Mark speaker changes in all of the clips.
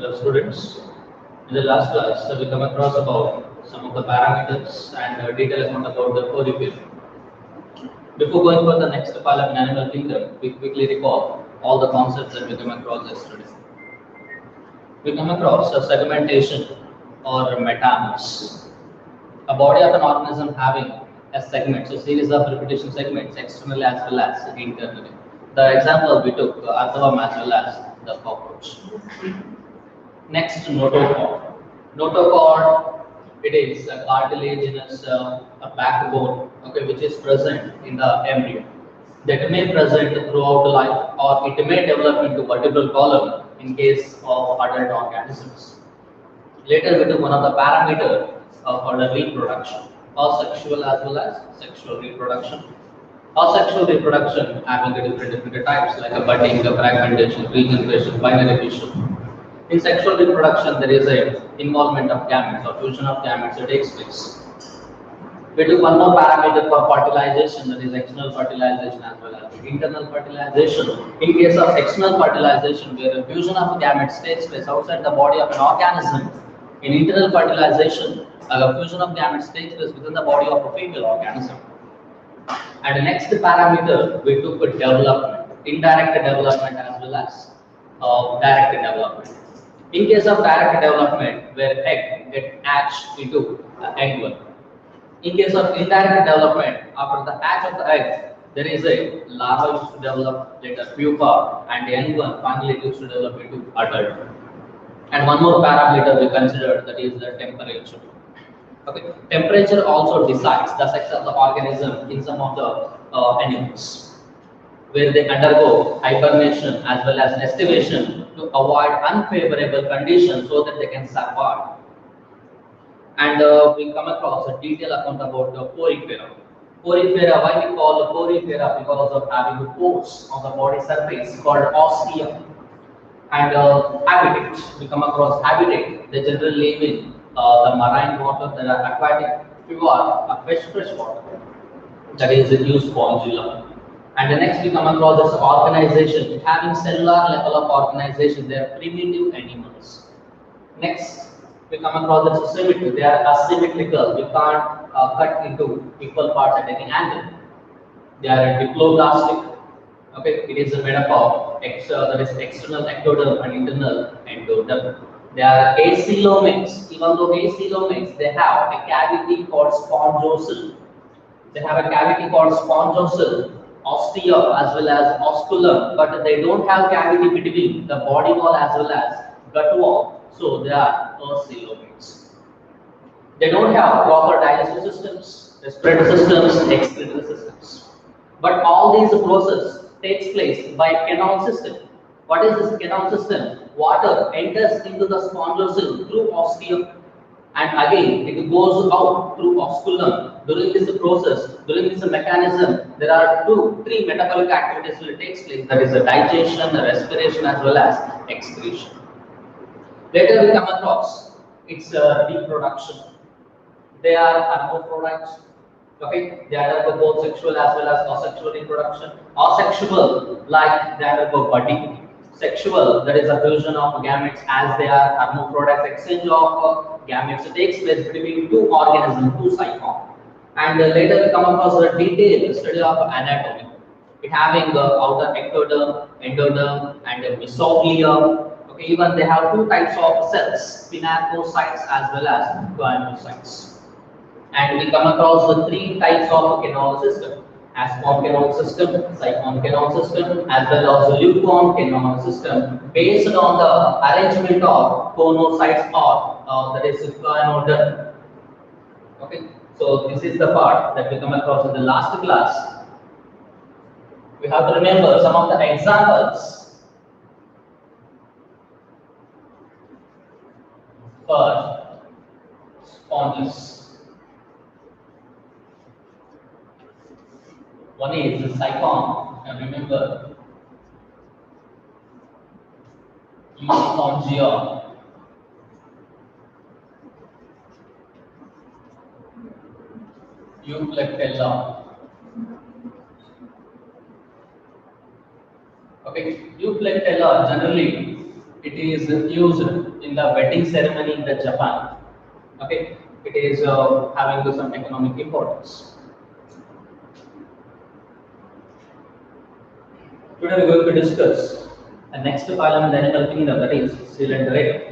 Speaker 1: Hello students. In the last class, we come across about some of the parameters and detailed account about the poriphyry. Before going for the next part of an animal kingdom, we quickly recall all the concepts that we come across yesterday. We come across a segmentation or metameris. A body of an organism having a segment, so series of repetition segments externally as well as internally. The example we took, earthworm as well as the cockroach. Next, notochord. Notochord, it is a cartilaginous a backbone, okay, which is present in the embryo. That may present throughout life, or it may develop into vertebral column in case of adult organisms. Later, we took one of the parameters for the reproduction, asexual as well as sexual reproduction. Asexual reproduction having the different types like a budding, a fragmentation, regeneration, binary fission. In sexual reproduction, there is a involvement of gametes or fusion of gametes that takes place. We took one more parameter for fertilization, that is external fertilization as well as internal fertilization. In case of external fertilization, where a fusion of gametes takes place outside the body of an organism, in internal fertilization, a fusion of gametes takes place within the body of a female organism. And the next parameter, we took a development, indirect development as well as direct development. In case of direct development, where egg get hatched into egg one. In case of indirect development, after the hatch of the egg, there is a larva used to develop, later pupa, and the young one finally used to develop into adult. And one more parameter we considered, that is the temperature. Okay, temperature also decides the sex of the organism in some of the animals, where they undergo hibernation as well as nestivation to avoid unfavorable conditions so that they can survive. And we come across a detailed account about the porifera. Porifera, why we call the porifera? Because of having pores on the body surface called ostia. And habitat, we come across habitat. They generally live in the marine water, there are aquatic, pure, fresh water. That is the used spongula. And the next we come across this organization, having cellular level of organization, they are primitive animals. Next, we come across the symmetry, they are asymmetrical, we can't cut into equal parts at any angle. They are diploblastic. Okay, it is made up of that is external ectoderm and internal endoderm. They are acoelomates. Even though acoelomates, they have a cavity called spongiocle. They have a cavity called spongiocle, ostia as well as osculum, but they don't have cavity between the body wall as well as gut wall. So they are acoelomates. They don't have proper digestive systems, respiratory systems, excretory systems. But all these processes takes place by canal system. What is this canal system? Water enters into the spongiocle through ostia, and again it goes out through osculum. During this process, during this mechanism, there are 2-3 metabolic activities will take place. That is the digestion, the respiration, as well as excretion. Later we come across its reproduction. They are hermaphrodites. Okay, they undergo both sexual as well as asexual reproduction. Asexual, like they undergo budding. Sexual, that is a fusion of gametes as they are hermaphrodites. Exchange of gametes takes place between two organisms, two cyclones. And later we come across the detailed study of anatomy. It having the outer ectoderm, endoderm, and mesoglea. Okay, even they have 2 types of cells, pinacocytes as well as guanocytes. And we come across the 3 types of canal system: ascon canal system, siphon canal system, as well as the lukewarm canal system, based on the arrangement of conocytes or that is guanoderm. Okay, so this is the part that we come across in the last class. We have to remember some of the examples for sponges. One is the siphon, and remember, Euspongia, Euplectella. Okay, Euplectella generally It is used in the wedding ceremony in the Japan. Okay, it is having some economic importance. Today we are going to discuss the next phylum in the animal kingdom, that is Cylindrical.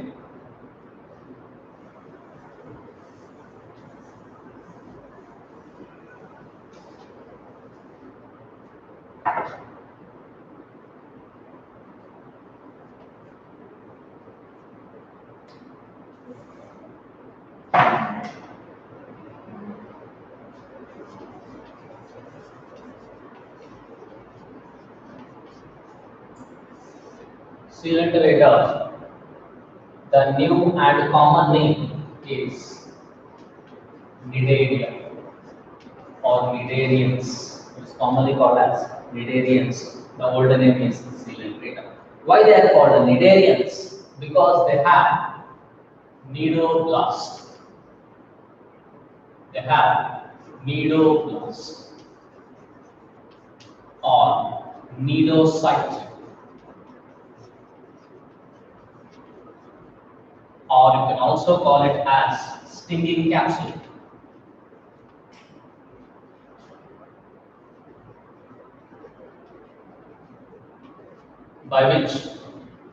Speaker 1: Cylindrical. The new and common name is Nidaria or Nidarians. It's commonly called as Nidarians. The older name is Cylindrical. Why they are called Nidarians? Because they have nidoblast. They have nidoblast or nidocyte, or you can also call it as stinging capsule, by which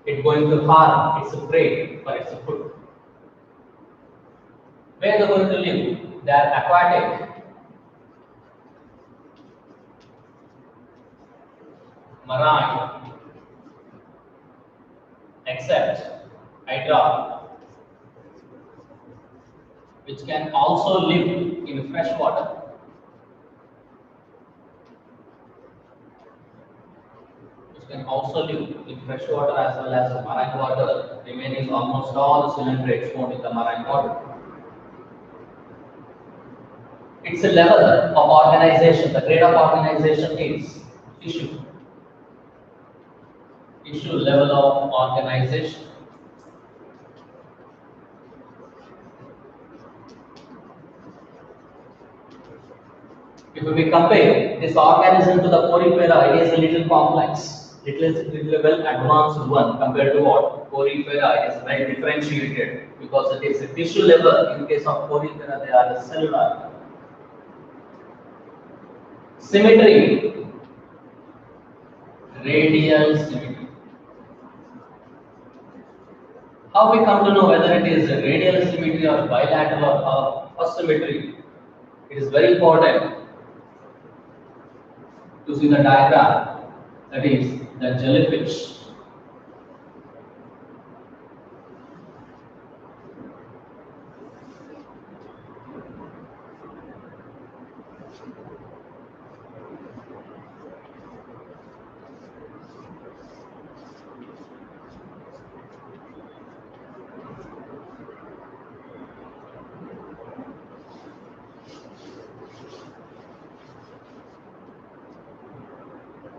Speaker 1: it's going to harm its prey for its food. Where they are going to live? They are aquatic, marine, except hydra, which can also live in fresh water. Can also live in fresh water as well as marine water, remaining almost all the cylindrics found in the marine water. Its a level of organization, the grade of organization is tissue. Tissue level of organization. If we compare this organism to the porifera, it is a little complex. It is a little well advanced one compared to what? Porifera. It is well differentiated because it is a tissue level. In case of porifera, they are cellular. Symmetry, radial symmetry. How we come to know whether it is a radial symmetry or bilateral or symmetry? It is very important to see the diagram, that is the jellyfish.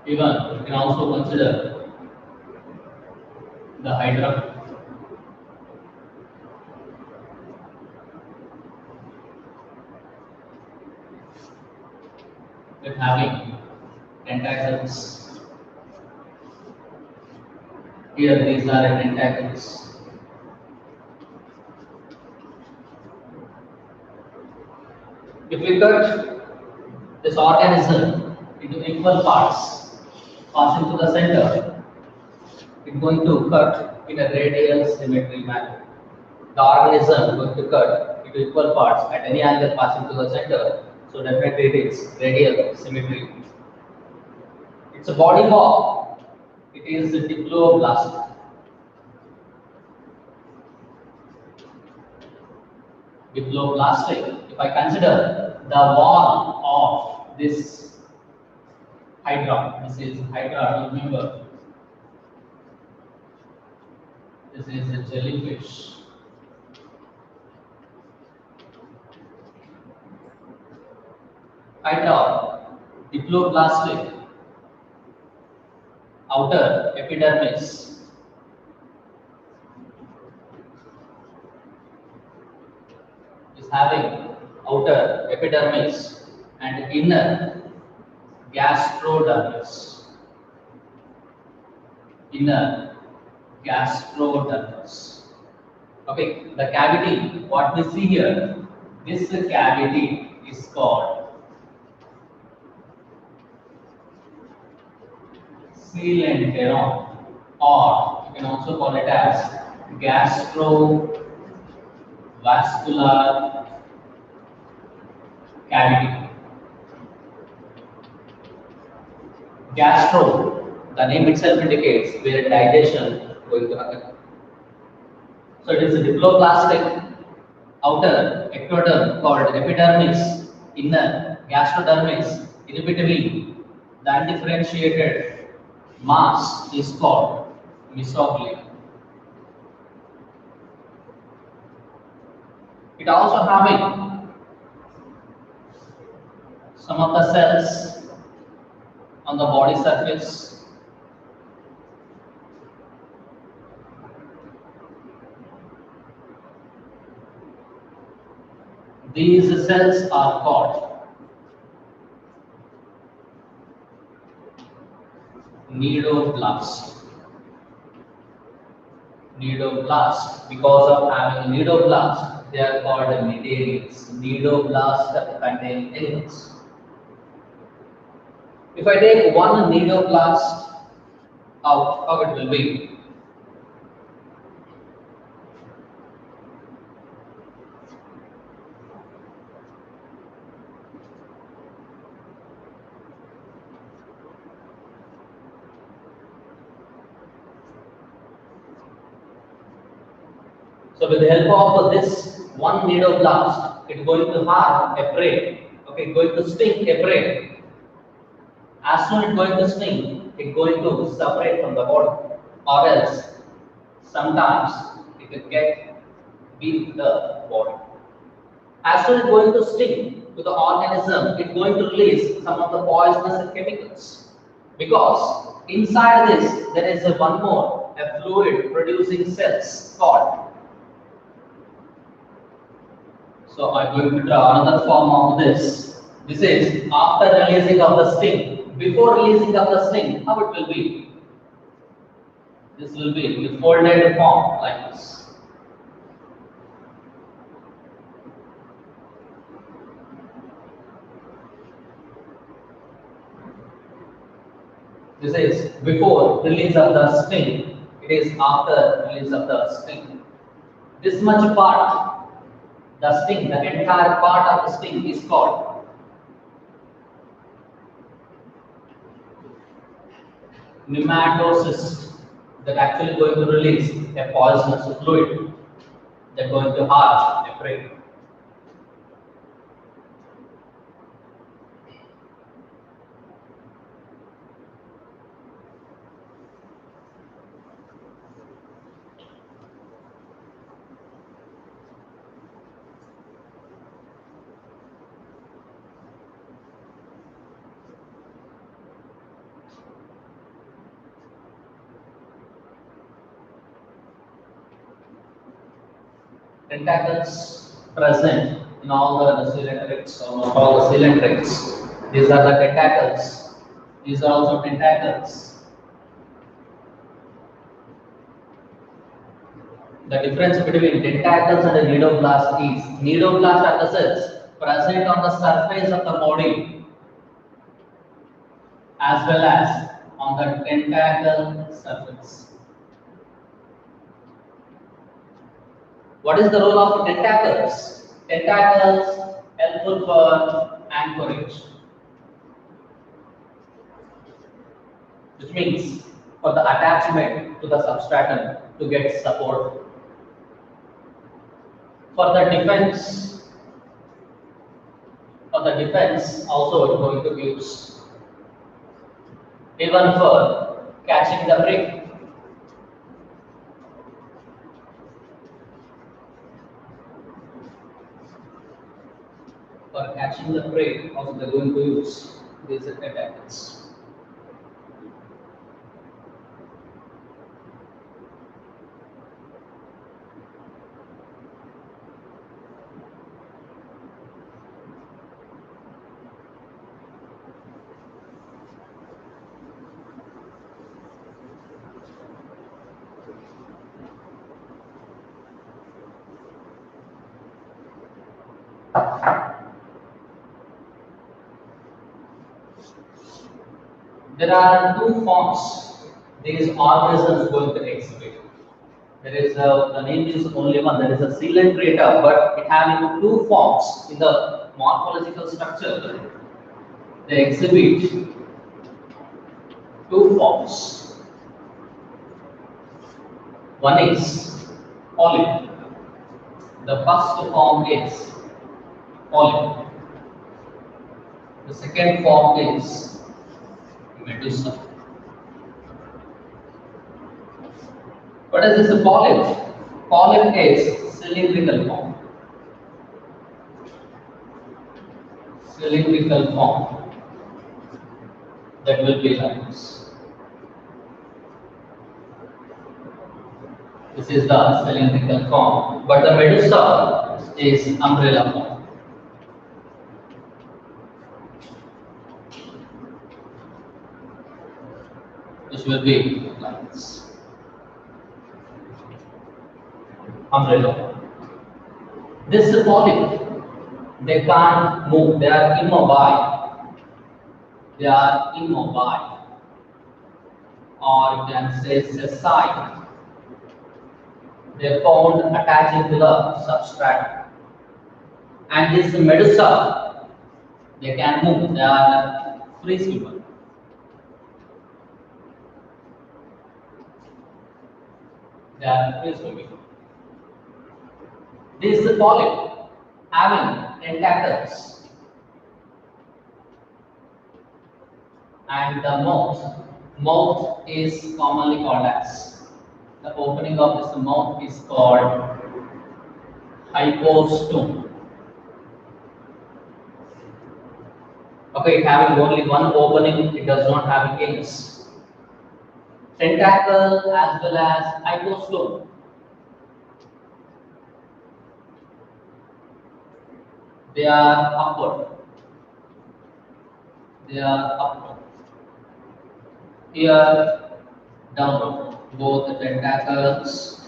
Speaker 1: Even you can also consider the hydra. With having tentacles. Here these are tentacles. If we cut this organism into equal parts, passing to the center, it's going to cut in a radial symmetry manner. The organism is going to cut into equal parts at any angle passing to the center, so definitely it is radial symmetry. It's a body form. It is diploblastic. Diploblastic. If I consider the wall of this hydra, this is hydra, remember, this is a jellyfish. Hydra, diploblastic, outer epidermis, is having outer epidermis and inner gastrodermis. Inner gastrodermis. Okay, the cavity, what we see here, this cavity is called cylindrical, or you can also call it as gastrovascular cavity. Gastro, the name itself indicates where digestion going to happen. So it is a diploplastic outer ectoderm called epidermis, inner gastrodermis, inevitably the undifferentiated mass is called mesoglium. It also having some of the cells on the body surface. These cells are called nidoblast. Nidoblast. Because of having nidoblast, they are called nidarians. Nidoblast contain elements. If I take one nidoblast out, how it will be? So with the help of this one nidoblast, it is going to harm a prey. Okay, going to sting a prey. As soon as it's going to sting, it's going to separate from the body, or else sometimes it will get beat the body. As soon as it's going to sting to the organism, it's going to release some of the poisonous chemicals. Because inside this, there is one more, a fluid producing cells called. So I'm going to draw another form of this. This is after releasing of the sting. Before releasing of the sting, how it will be? This will be in the folded form like this. This is before release of the sting. It is after release of the sting. This much part, the sting, the entire part of the sting is called pneumatocyst. That actually going to release a poisonous fluid that going to harm a prey. Tentacles present in all the cylindrics, almost all the cylindrics. These are the tentacles. These are also tentacles. The difference between tentacles and the nidoblast is nidoblast are the cells present on the surface of the body as well as on the tentacle surface. What is the role of tentacles? Tentacles helpful for anchorage, which means for the attachment to the substratum to get support. For the defense, also it's going to be used. Even for catching the prey. For catching the prey, also they're going to use these tentacles. There are two forms these organisms going to exhibit. There is the name is only one, that is a cylindrator, but it having two forms in the morphological structure. They exhibit two forms. One is polyp. The first form is polyp. The second form is medusa. What is this polyp? Polyp is cylindrical form. Cylindrical form. That will be like this. This is the cylindrical form. But the medusa is umbrella form. Which will be like this. Umbrella. This polyp, they can't move, they are immobile. They are immobile. Or you can say sessile. They are found attaching to the substrate. And this medusa, they can move, they are free swimmer. They are free swimming. This polyp having tentacles and the mouth is commonly called as, the opening of this mouth is called hypostome. Okay, having only one opening, it does not have gills. Tentacle as well as hypostome. They are upward. They are upward. Here, downward. Both the tentacles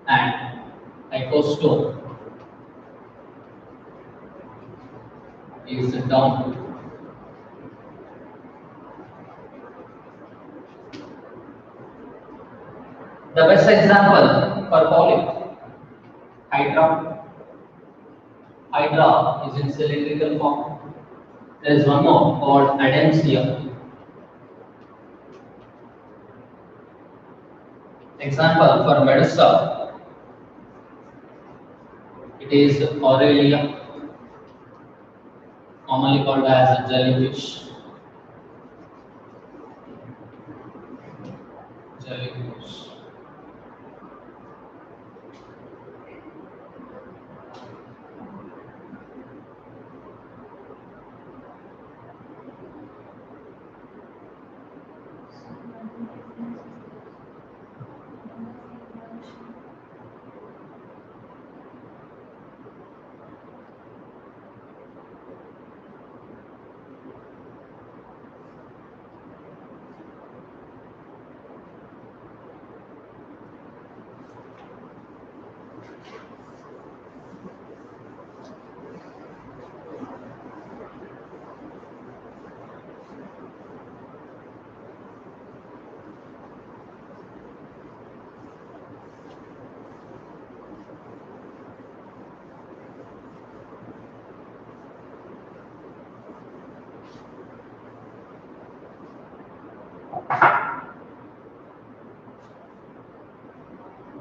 Speaker 1: and hypostome is downward. The best example for polyp, Hydra. Hydra is in cylindrical form. There is one more called Adams here. Example for medusa, it is Aurelia, commonly called as jellyfish. Jellyfish.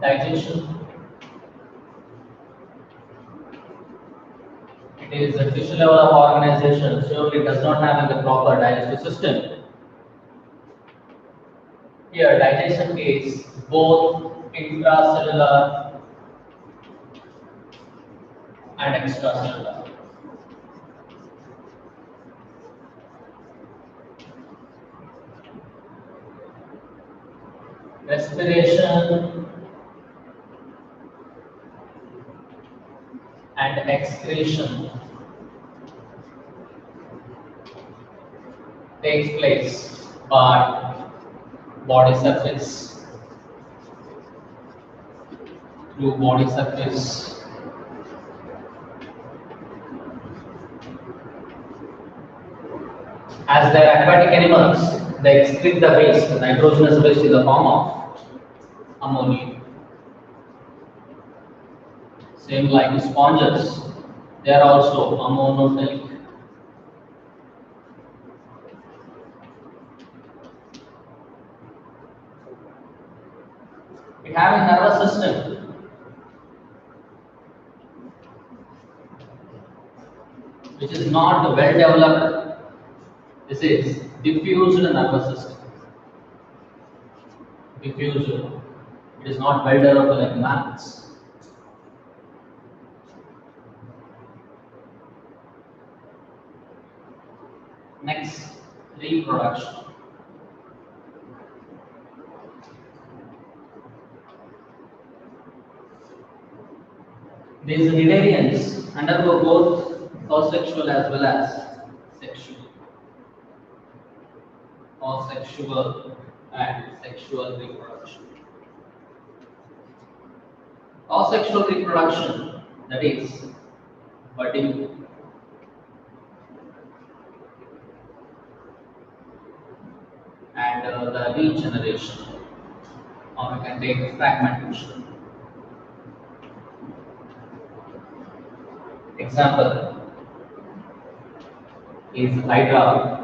Speaker 1: Digestion. It is a tissue level of organization, surely does not have a proper digestive system. Here, digestion is both intracellular and extracellular. Respiration and excretion takes place by body surface, through body surface, As they are aquatic animals, they excrete the waste, nitrogenous waste in the form of ammonia. Same like sponges, they are also ammonotelic. We have a nervous system which is not well developed. This is diffused nervous system. Diffused. It is not well developed like mammals. Next, reproduction. These Nidarians undergo both asexual as well as sexual. Asexual and sexual reproduction. Asexual reproduction, that is budding, and the regeneration, or we can take fragmentation. Example is hydra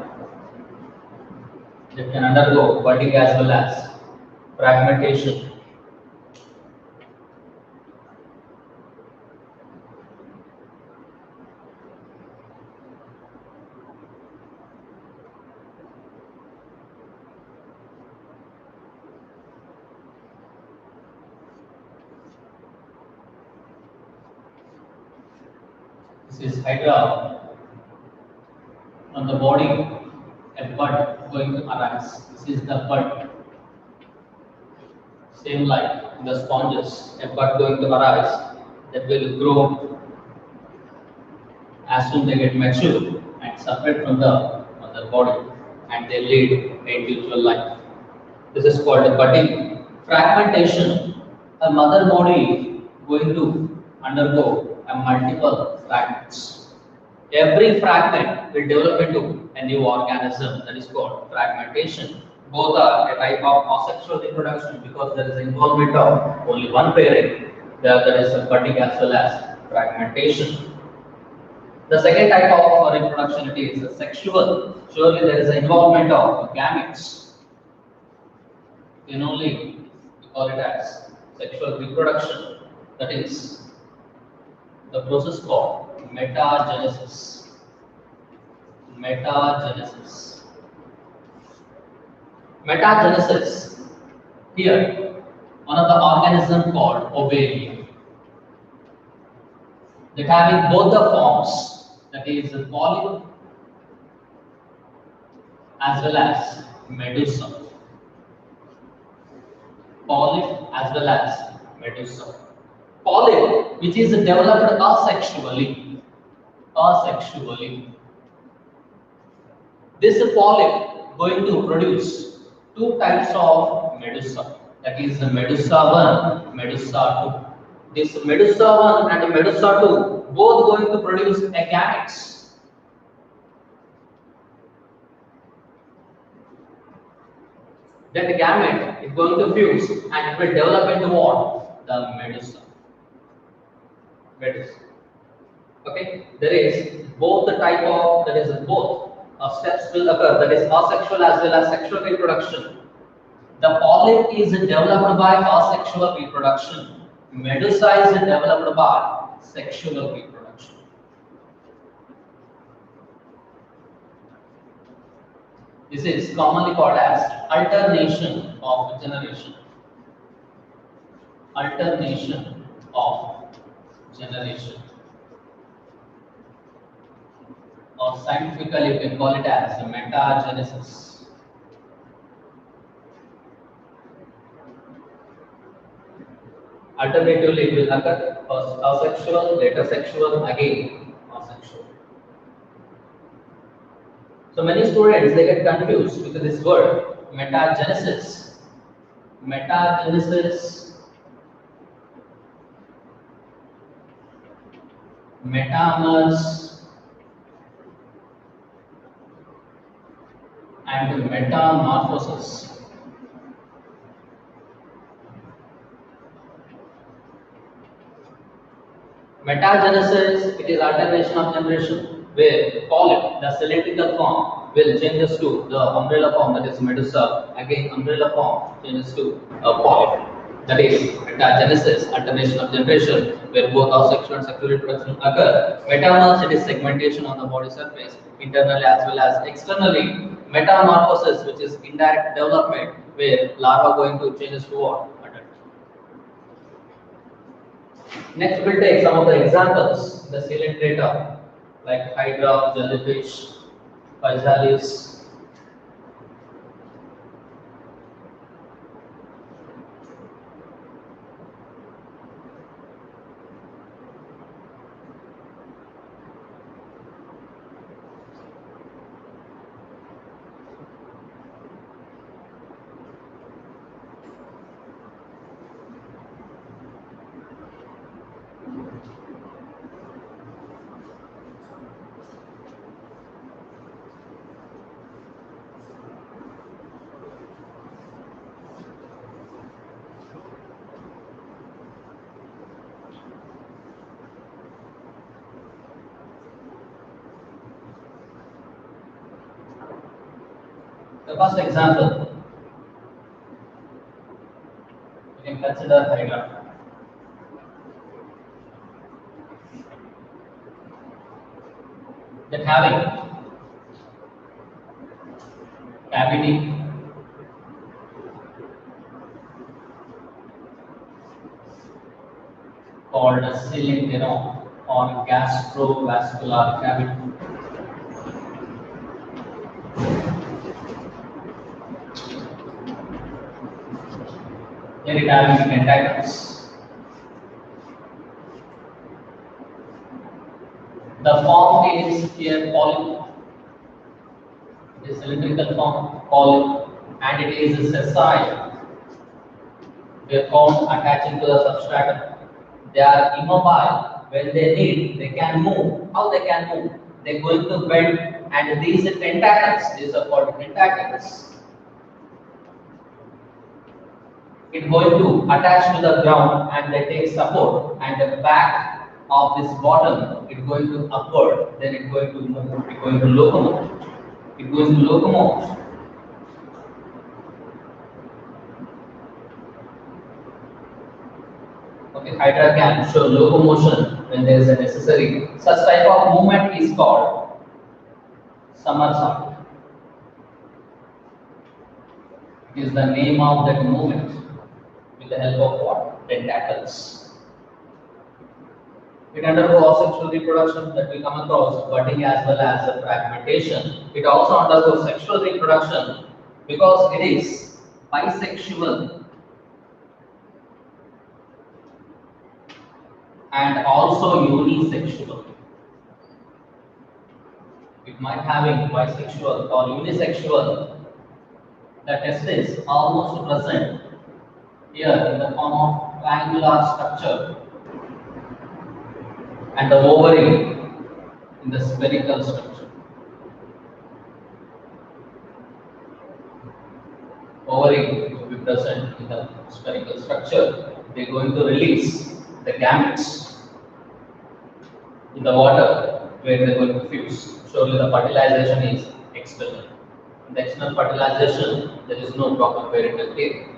Speaker 1: that can undergo budding as well as fragmentation. This is hydra on the body, a bud going to arise. This is the bud. Same like the sponges, a bud going to arise that will grow as soon as they get mature and separate from the mother body, and they lead individual life. This is called budding. Fragmentation, a mother body going to undergo a multiple fragments. Every fragment will develop into a new organism, that is called fragmentation. Both are a type of asexual reproduction because there is involvement of only one parent. The other is budding as well as fragmentation. The second type of reproduction it is sexual. Surely there is an involvement of gametes. Then only we call it as sexual reproduction. That is the process called metagenesis. Metagenesis. Metagenesis. Here, one of the organism called ovarian, that having both the forms, that is polyp as well as medusa. Polyp as well as medusa. Polyp, which is developed asexually. Asexually. This polyp going to produce two types of medusa. That is medusa 1, medusa 2. This medusa 1 and medusa 2 both going to produce a gametes. That gamete is going to fuse and it will develop into what? The medusa. Medusa. Okay, there is both the type of, that is both steps will occur, that is asexual as well as sexual reproduction. The polyp is developed by asexual reproduction. Medusa is developed by sexual reproduction. This is commonly called as alternation of generation. Alternation of generation. Or scientifically you can call it as metagenesis. Alternatively, it will occur first asexual, later sexual, again asexual. So many students they get confused with this word metagenesis. Metagenesis, metamers, and metamorphosis. Metagenesis, it is alternation of generation, where polyp, the cylindrical form, will changes to the umbrella form, that is medusa. Again, umbrella form changes to a polyp. That is metagenesis, alternation of generation, where both asexual and sexual reproduction occur. Metamorphosis, it is segmentation on the body surface, internally as well as externally. Metamorphosis, which is indirect development, where larva going to changes to what? Next, we'll take some of the examples in the salient data like hydra, jellyfish, physalis. The first example, you can consider hydra. That having cavity, called a cylindrical or gastrovascular cavity. Here it having tentacles. The form is here polyp. It is cylindrical form polyp, and it is sessile. They are found attaching to the substratum. They are immobile. When they need, they can move. How they can move? They are going to bend, and these tentacles, these are called tentacles. It's going to attach to the ground and they take support, and the back of this bottom it's going to upward, then it's going to move, it's going to locomote. It's going to locomote. Okay, hydra can show locomotion when there is a necessary. Such type of movement is called somersault. It is the name of that movement with the help of what? Tentacles. It undergoes sexual reproduction that we come across budding as well as a fragmentation. It also undergoes sexual reproduction because it is bisexual and also unisexual. It might having bisexual or unisexual. The testes almost present here in the form of triangular structure, and the ovary in the spherical structure. Ovary will be present in the spherical structure. They are going to release the gametes in the water where they are going to fuse. Surely the fertilization is external. In the external fertilization, there is no proper parental care.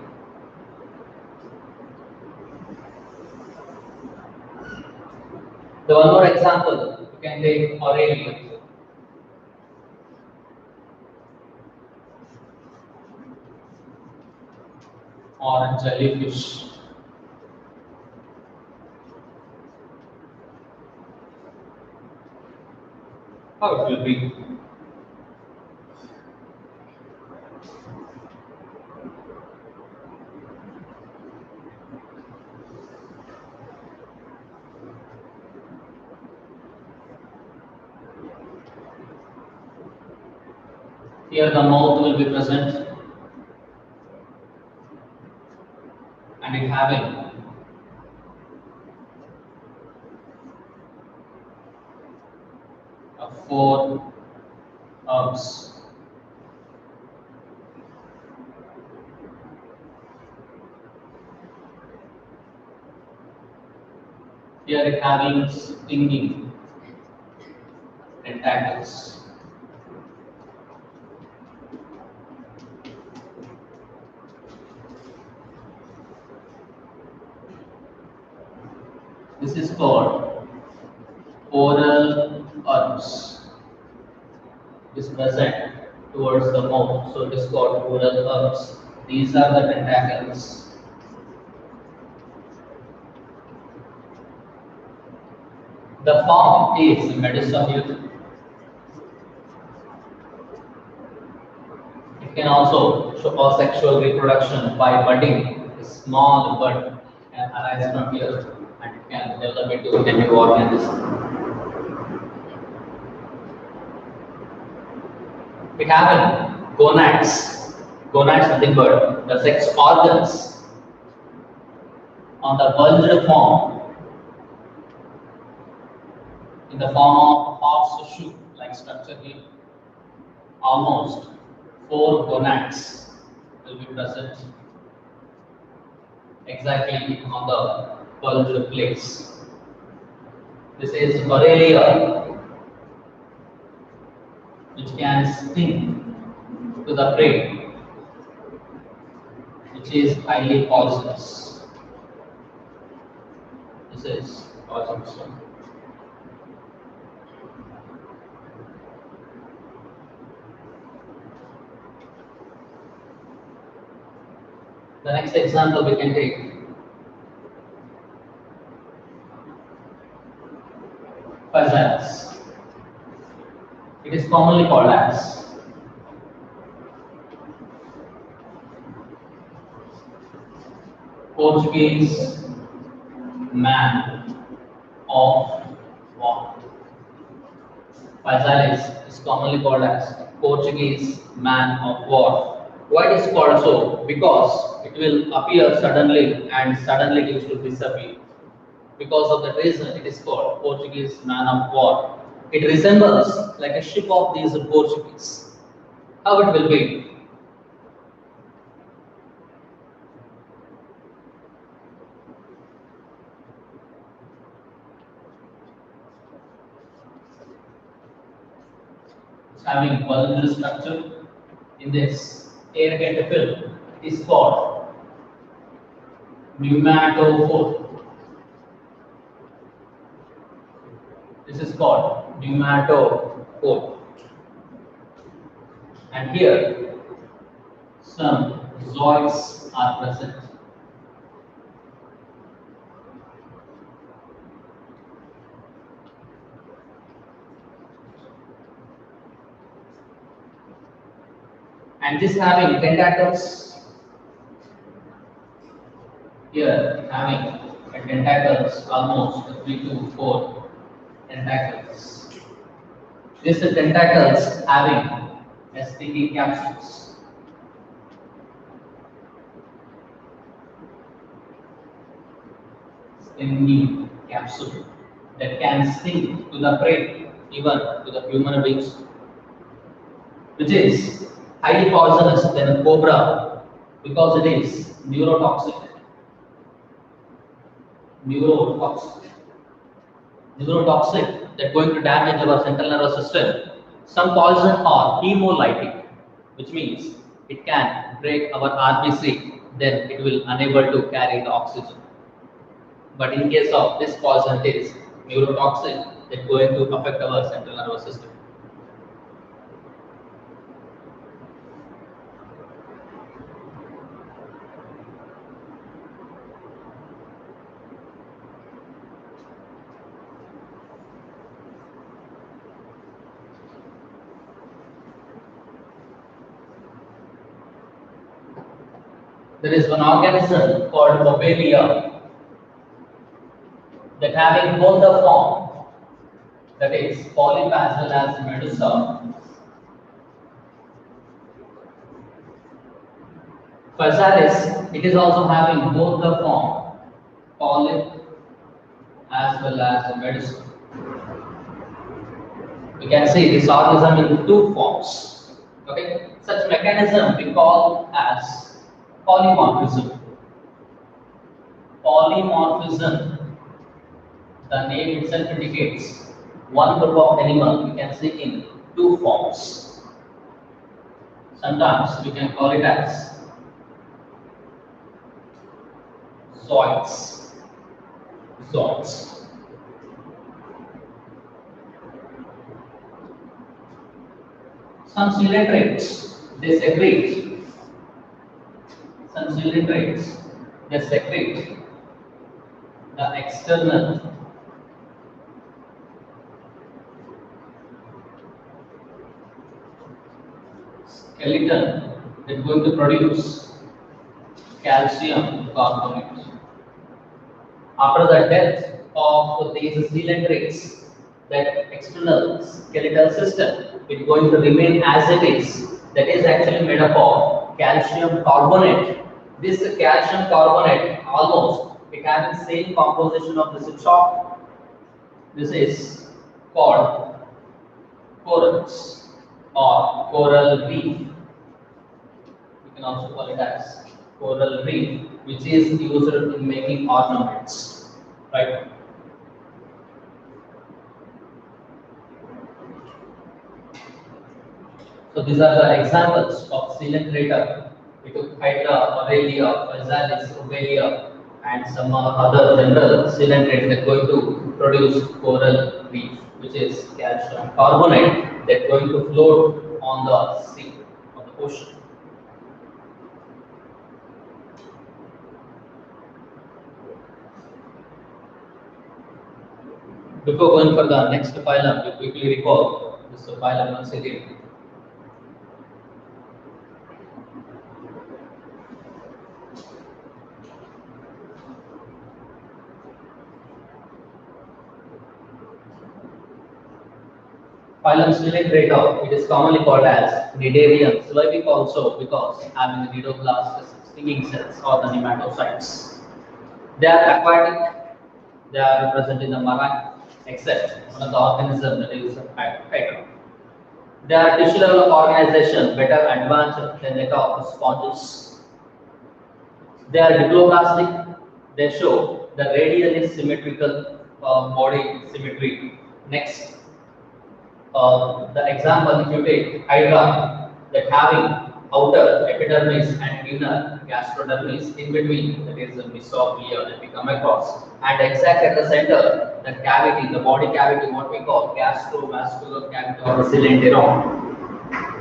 Speaker 1: The one more example, you can take Aurelia. Or jellyfish. How it will be? Here the mouth will be present and it having four herbs. Here it having stinging tentacles. This is called oral herbs. Is present towards the mouth, so it is called oral herbs. These are the tentacles. The form is Metagenesis. It can also show sexual reproduction by budding. A small bud can arise from here and it can develop into a new organism. It having gonads. Gonads nothing but the sex organs on the bulged form in the form of horseshoe like structure here. Almost 4 gonads will be present exactly on the bulged place. This is Borrelia, which can sting to the prey, which is highly poisonous. This is poisonous. The next example we can take Physalis. It is commonly called as Portuguese Man of War. Physalis is commonly called as Portuguese Man of War. Why it is called so? Because it will appear suddenly and suddenly it will disappear. Because of that reason, it is called Portuguese Man of War. It resembles like a ship of these Portuguese. How it will be? It's having bulbous structure. In this air get fill, it is called Pneumatophore. This is called Pneumatophore. And here some zooids are present. And this having tentacles. Here having tentacles almost 3 to 4 tentacles. This tentacles having stinging capsules. Stinging capsule that can sting to the prey, even to the human beings, which is highly poisonous than cobra because it is neurotoxic. Neurotoxic that going to damage our central nervous system. Some poison are hemolytic, which means it can break our RBC, then it will unable to carry the oxygen. But in case of this poison, it is neurotoxic that going to affect our central nervous system. There is one organism called Lobelia that having both the form, that is polyphasial as medusa. Physalis, it is also having both the form, polyp as well as medusa. We can see this organism in 2 forms. Okay, such mechanism we call as polymorphism. Polymorphism The name itself indicates one group of animal we can see in two forms. Sometimes we can call it as zooids. Zooids. Some cylindrics, they secrete. Some cylindrics, they secrete the external skeleton is going to produce calcium carbonate. After the death of these cylindrics, that external skeletal system is going to remain as it is. That is actually made up of calcium carbonate. This calcium carbonate almost it has the same composition of this chalk. This is called corals or coral reef. You can also call it as coral reef, which is used in making ornaments, right? So these are the examples of cylindrical. We took Hydra, Aurelia, Physalis, Obelia, and some other general cylindrics that are going to produce coral reef, which is calcium carbonate that are going to float on the sea, on the ocean. Before going for the next phylum, we quickly recall this phylum once again. Phylum Cylindrica, it is commonly called as Cnidarian, syllabic also because having the nidoblast stinging cells or the nematocytes. They are aquatic, they are present in the marine, except one of the organisms that is Hydra. They are tissue level organization better advanced than that of sponges. They are diploblastic, they show the radially symmetrical body symmetry. Next, the example if you take Hydra that having outer epidermis and inner gastrodermis in between, that is the mesoglea that we come across, and exact at the center, the cavity, the body cavity, what we call gastrovascular cavity or the cylindrical.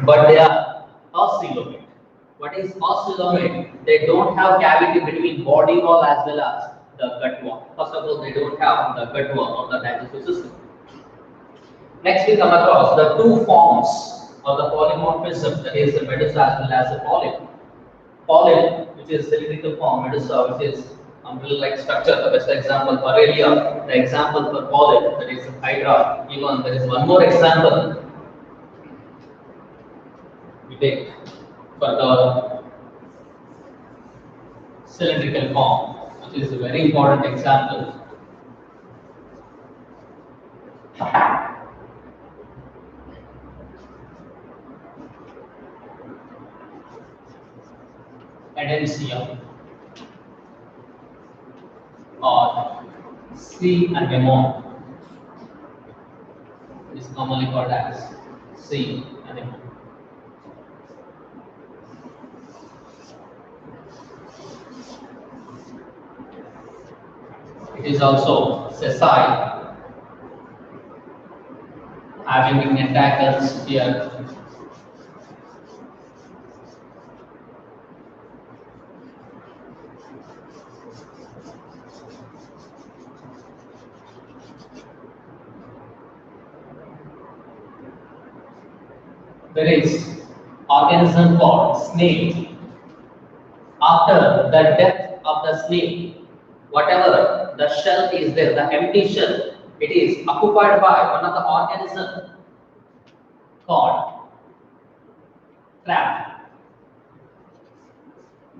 Speaker 1: But they are oscillomate. What is oscillomate? They don't have cavity between body wall as well as the gut wall. First of all, they don't have the gut wall or the digestive system. Next, we come across the two forms of the polymorphism, that is the medusa as well as the polyp. Polyp, which is cylindrical form, medusa, which is umbrella-like structure. The best example, Aurelia. The example for polyp, that is Hydra. Even there is one more example we take for the cylindrical form, which is a very important example. Adamsia or sea anemone is commonly called as sea anemone. It is also sessile, having tentacles here. There is organism called snail. After the death of the snail, whatever the shell is there, the empty shell, it is occupied by one of the organisms called crab.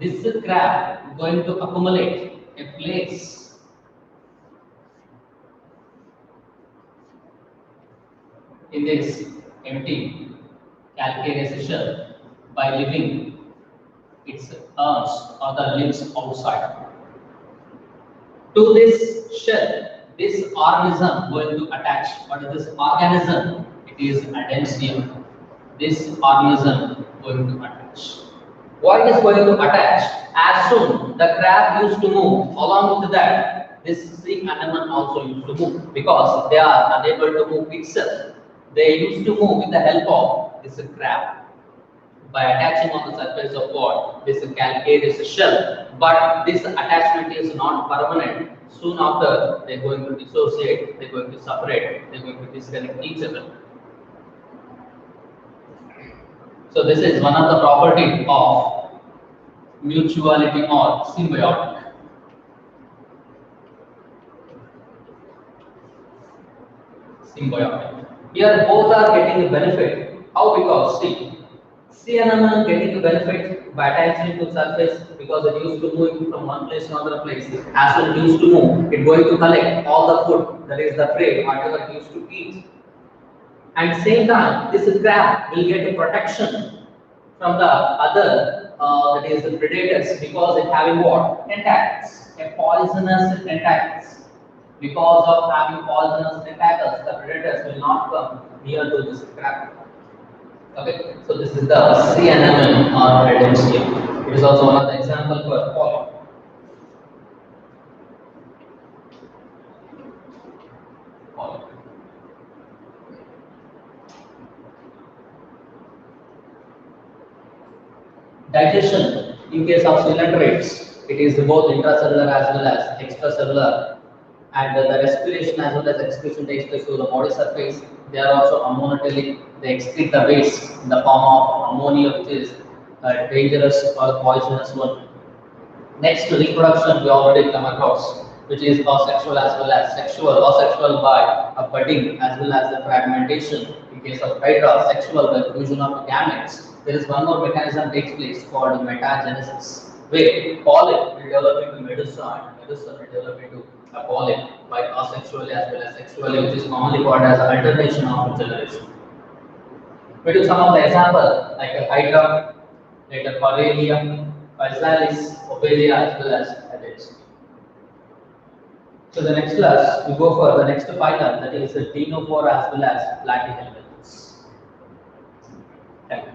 Speaker 1: This crab is going to accumulate a place in this empty calcareous shell by leaving its arms or the limbs outside. To this shell, this organism going to attach. What is this organism? It is adhesion. This organism going to attach. What is going to attach? As soon the crab used to move, along with that, this sea anemone also used to move because they are unable to move itself. They used to move with the help of this crab by attaching on the surface of what? This calcareous shell. But this attachment is not permanent. Soon after, they are going to dissociate, they are going to separate, they are going to disconnect each other. So this is one of the properties of mutuality or symbiotic. Symbiotic. Here both are getting a benefit. How? Because see, sea anemone getting a benefit by attaching to surface because it used to move from one place to another place. As it used to move, it going to collect all the food, that is the prey, whatever it used to eat. And same time, this crab will get a protection from the other, that is the predators, because it having what? Tentacles, a poisonous tentacles. Because of having poisonous tentacles, the predators will not come near to this crab. Okay, so this is the sea anemone or Reproduction. It is also one of the examples for polyp. Digestion, in case of cylindrites, it is both intracellular as well as extracellular, and the respiration as well as excretion takes place through the body surface. They are also ammonotelic. They excrete the waste in the form of ammonia, which is a dangerous or poisonous one. Next, reproduction we already come across, which is asexual as well as sexual. Asexual by a budding as well as the fragmentation. In case of Hydra, sexual by fusion of gametes. There is one more mechanism takes place called metagenesis, where pollen will develop into medusa and medusa will develop into a pollen by asexually as well as sexually, which is commonly called as alternation of generation. We do some of the examples like a Hydra, later Parrelia, Physalis, Obelia as well as Adels. So the next class we go for the next phylum, that is Pneumatophore as well as Platyhelminths. Thank you.